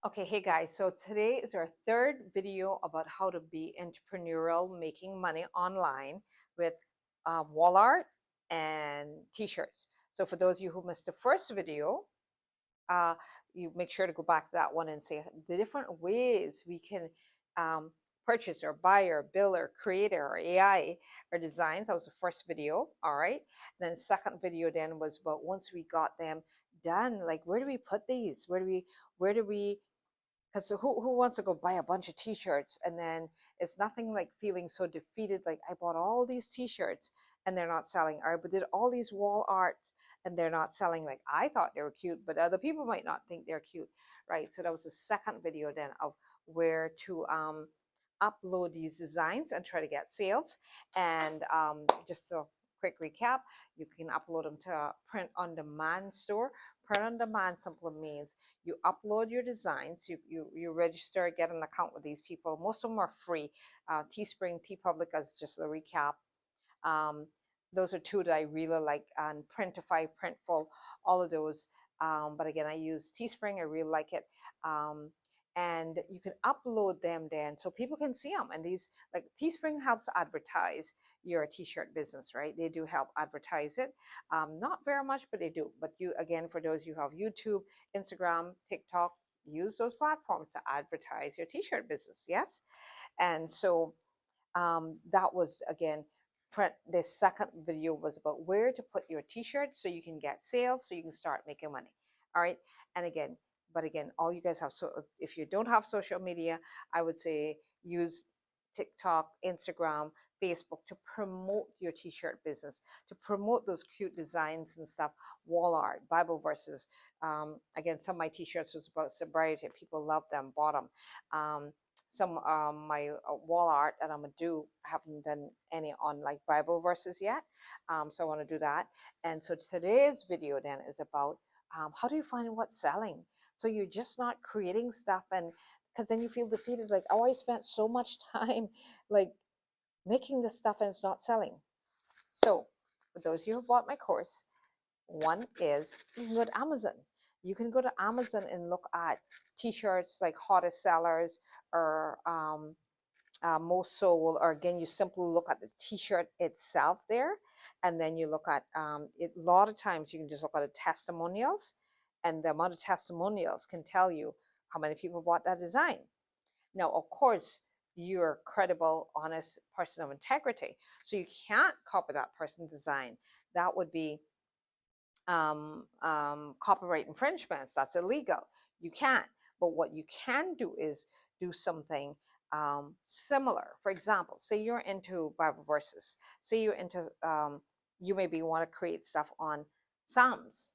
Okay, hey guys, so today is our third video about how to be entrepreneurial, making money online with wall art and t-shirts. So for those of you who missed the first video, uh, you make sure to go back to that one and see the different ways we can um, purchase or buy or build or create or AI or designs. That was the first video, all right? And then second video then was about once we got them done, like where do we put these? Where do we because who wants to go buy a bunch of t-shirts and then it's nothing like feeling so defeated like I bought all these t-shirts and they're not selling, or I did all these wall arts and they're not selling like I thought they were cute, but other people might not think they're cute, right? So that was the second video then of where to upload these designs and try to get sales. And just a quick recap, you can upload them to a print on demand store. Print on demand simply means you upload your designs, you register, get an account with these people. Most of them are free. Teespring, TeePublic, as just a recap. um, those are two that I really like, and Printify, Printful, all of those. But again, I use Teespring. I really like it. And you can upload them then so people can see them. And these, like Teespring helps advertise your t-shirt business, right? They do help advertise it. Not very much, but they do. But you, again, for those you have YouTube, Instagram, TikTok, use those platforms to advertise your t-shirt business. Yes. And so that was again this second video was about where to put your t-shirts so you can get sales, so you can start making money. All right. And again, but again, all you guys have, so if you don't have social media, I would say use TikTok, Instagram, Facebook to promote your t-shirt business, to promote those cute designs and stuff. Wall art, Bible verses. Again, some of my t-shirts was about sobriety. People love them, bought them. Some my wall art that I'm gonna do. I haven't done any on like Bible verses yet, so I want to do that. And so today's video then is about how do you find what's selling? So you're just not creating stuff, and because then you feel defeated, like, oh, I spent so much time like making this stuff and it's not selling. So for those of you who bought my course, one is you can go to Amazon. You can go to Amazon and look at t-shirts like hottest sellers, or most sold, or again, you simply look at the t-shirt itself there, and then you look at it. A lot of times you can just look at the testimonials, and the amount of testimonials can tell you how many people bought that design. Now, of course, you're a credible, honest person of integrity, so you can't copy that person's design. That would be copyright infringements. That's illegal. You can't. But what you can do is do something similar. For example, say you're into Bible verses. Say you're into, you maybe want to create stuff on Psalms.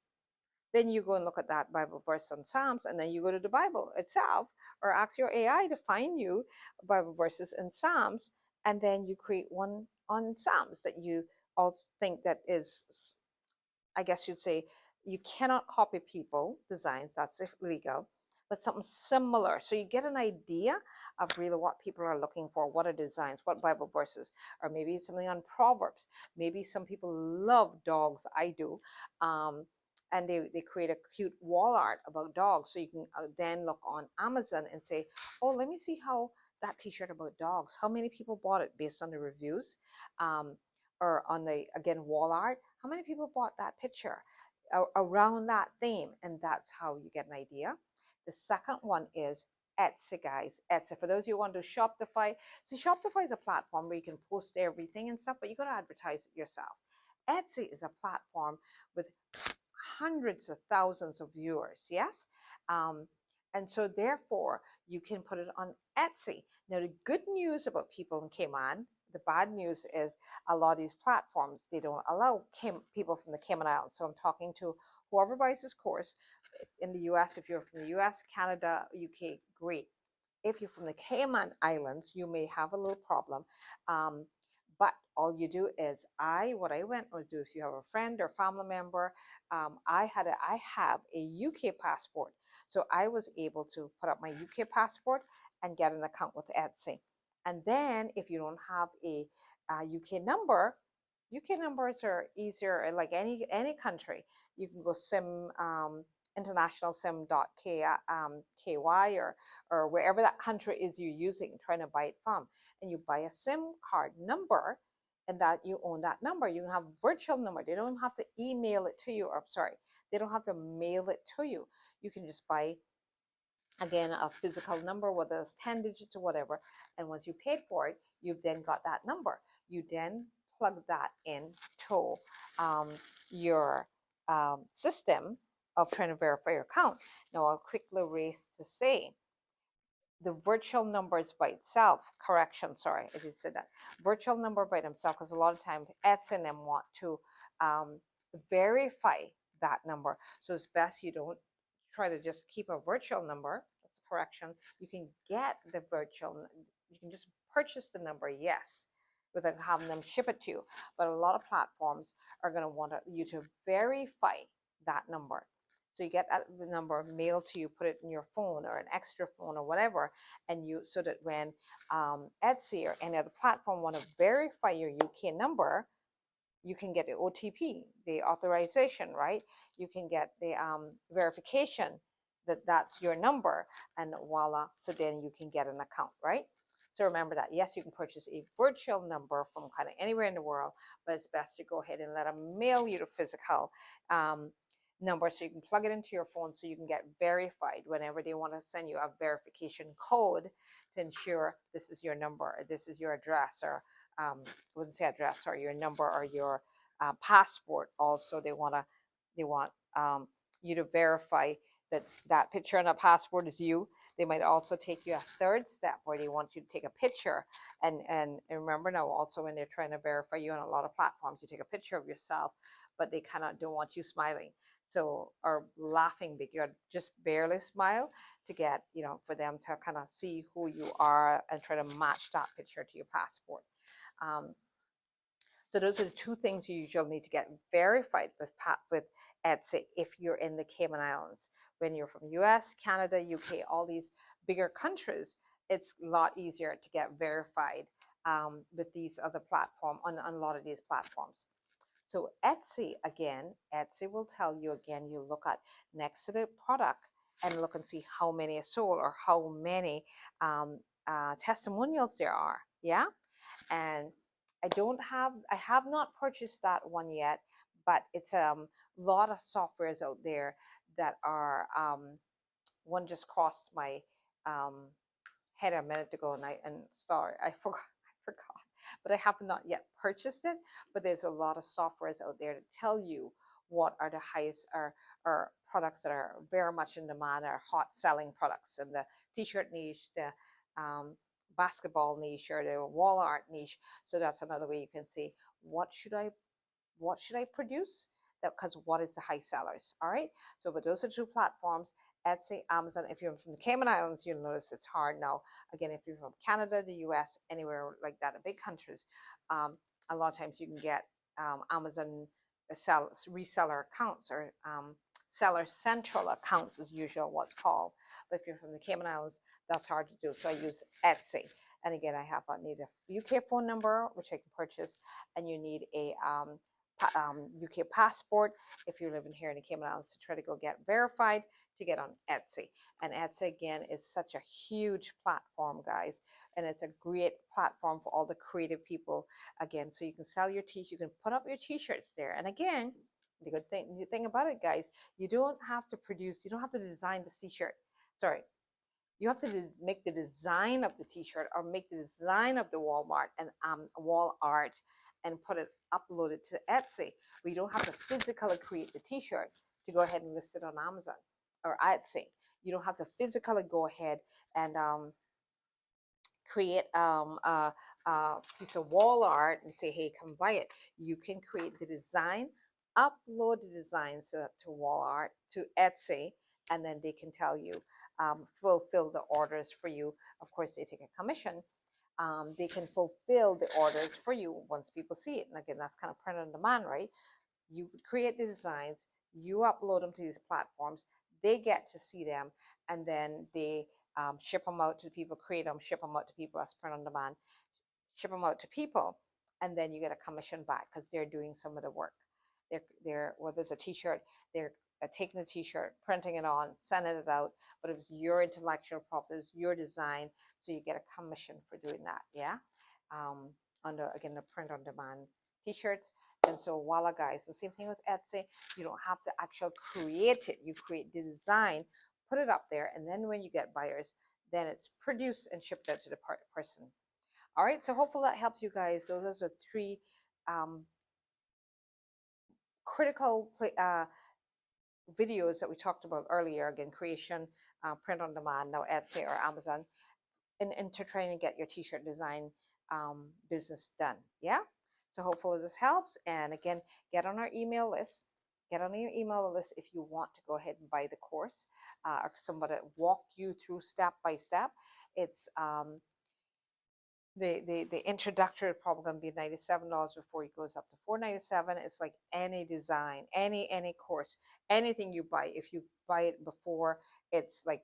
Then you go and look at that Bible verse on Psalms, and then you go to the Bible itself, or ask your AI to find you Bible verses in Psalms, and then you create one on Psalms that you all think that is, I guess you'd say, you cannot copy people designs, that's illegal, but something similar, so you get an idea of really what people are looking for, what are designs, what Bible verses, or maybe something on Proverbs. Maybe some people love dogs, I do, and they create a cute wall art about dogs, so you can then look on Amazon and say, oh, let me see how that t-shirt about dogs, how many people bought it based on the reviews, um, or on the, again, wall art, how many people bought that picture around that theme, and that's how you get an idea. The second one is Etsy, guys. Etsy, for those of you who want to do Shopify, see, Shopify is a platform where you can post everything and stuff, but you got to advertise it yourself. Etsy is a platform with hundreds of thousands of viewers, yes, um, and so therefore you can put it on Etsy. Now, the good news about people in Cayman, the bad news is a lot of these platforms, they don't allow people from the Cayman Islands. So I'm talking to whoever buys this course in the US. If you're from the US, Canada, UK, great. If you're from the Cayman Islands, you may have a little problem. But all you do is, what I went to do, if you have a friend or family member, I have a UK passport. So I was able to put up my UK passport and get an account with Etsy. And then if you don't have a UK number, UK numbers are easier, like any country. You can go SIM internationalsim.ky or wherever that country is you're using, trying to buy it from, and you buy a SIM card number, and that you own that number. You can have a virtual number. They don't have to email it to you, or sorry, they don't have to mail it to you. You can just buy, again, a physical number, whether it's 10 digits or whatever. And once you paid for it, you've then got that number. You then plug that into um, your system of trying to verify your account. Now, I'll quickly race to say the virtual numbers by itself, correction, sorry, I did say that. Virtual number by themselves, because a lot of times Etsy and them want to verify that number. So it's best you don't try to just keep a virtual number. That's a correction. You can get the virtual, you can just purchase the number, yes, without having them ship it to you. But a lot of platforms are going to want you to verify that number. So you get the number mailed to you, put it in your phone or an extra phone or whatever, and you, so that when Etsy or any other platform want to verify your UK number, you can get the OTP, the authorization, right? You can get the verification that that's your number, and voila, so then you can get an account, right? So remember that, yes, you can purchase a virtual number from kind of anywhere in the world, but it's best to go ahead and let them mail you the physical number, so you can plug it into your phone so you can get verified whenever they want to send you a verification code to ensure this is your number, or this is your address, or I wouldn't say address, or your number, or your passport. Also, they want you to verify that that picture on a passport is you. They might also take you a third step where they want you to take a picture, and remember now, also when they're trying to verify you on a lot of platforms, you take a picture of yourself, but they kind of don't want you smiling, so, or laughing big. You just barely smile to get, for them to kind of see who you are and try to match that picture to your passport. Um, so those are the two things you usually need to get verified with Etsy if you're in the Cayman Islands. When you're from US, Canada, UK, all these bigger countries, it's a lot easier to get verified with these other platforms, on a lot of these platforms. So Etsy, again, Etsy will tell you, again, you look at next to the product and look and see how many are sold, or how many testimonials there are. Yeah. And I have not purchased that one yet, but it's a lot of softwares out there that are, one just crossed my head a minute ago, and sorry, I forgot, but I have not yet purchased it. But there's a lot of softwares out there to tell you what are the highest, or products that are very much in demand, or hot selling products in the t-shirt niche, the um, basketball niche, or the wall art niche. So that's another way you can see, what should I produce? That, because what is the high sellers? All right. So, but those are two platforms: Etsy, Amazon. If you're from the Cayman Islands, you'll notice it's hard now. Again, if you're from Canada, the US, anywhere like that, in big countries, a lot of times you can get Amazon reseller accounts, or seller central accounts is usually what's called. But if you're from the Cayman Islands, that's hard to do. So I use Etsy. And again, I need a UK phone number, which I can purchase, and you need a UK passport if you're living here in the Cayman Islands, to try to go get verified to get on Etsy. And Etsy, again, is such a huge platform, guys, and it's a great platform for all the creative people. Again, so you can sell your t-shirts, you can put up your t-shirts there. And again, the thing about it, guys, you don't have to produce, you don't have to design the t-shirt. Sorry, you have to make the design of the t-shirt, or make the design of the Walmart and wall art, and put it, upload it to Etsy. We don't have to physically create the t-shirt to go ahead and list it on Amazon or Etsy. You don't have to physically go ahead and create a piece of wall art and say, hey, come buy it. You can create the design, upload the designs to wall art, to Etsy, and then they can tell you, fulfill the orders for you. Of course, they take a commission. They can fulfill the orders for you once people see it. And again, that's kind of print on demand, right? You create the designs, you upload them to these platforms, they get to see them, and then they ship them out to people, create them, ship them out to people as print on demand, ship them out to people, and then you get a commission back because they're doing some of the work. They're whether it's a t-shirt, they're taking the t-shirt, printing it on, sending it out, but it was your intellectual property, it was your design, so you get a commission for doing that. Yeah. um, on the, again, the print on demand t-shirts. And so voila, guys, the same thing with Etsy. You don't have to actually create it. You create the design, put it up there, and then when you get buyers, then it's produced and shipped out to the person. All right, so hopefully that helps you guys. Those are the three um, critical videos that we talked about earlier. Again, creation, print on demand, now Etsy or Amazon, and to try and get your t-shirt design business done. Yeah. So hopefully this helps. And again, get on our email list. Get on your email list if you want to go ahead and buy the course, or somebody walk you through step by step. It's the introductory probably going to be $97 before it goes up to $497. It's like any design, any course, anything you buy. If you buy it before, it's like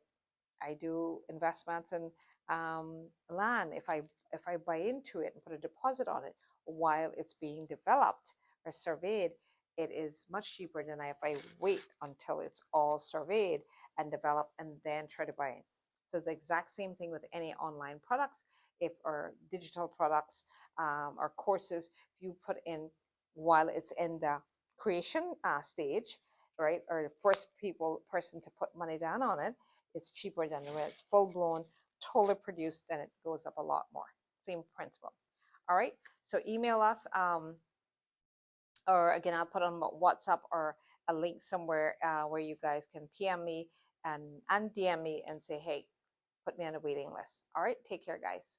I do investments in land. If I buy into it and put a deposit on it while it's being developed or surveyed, it is much cheaper than if I wait until it's all surveyed and developed and then try to buy it. So it's the exact same thing with any online products, if or digital products, or courses. If you put in while it's in the creation stage, right, or the first person to put money down on it, it's cheaper than when it's full blown, totally produced, then it goes up a lot more. Same principle. All right. So email us, or again, I'll put on WhatsApp or a link somewhere where you guys can PM me and DM me and say, hey, put me on a waiting list. All right. Take care, guys.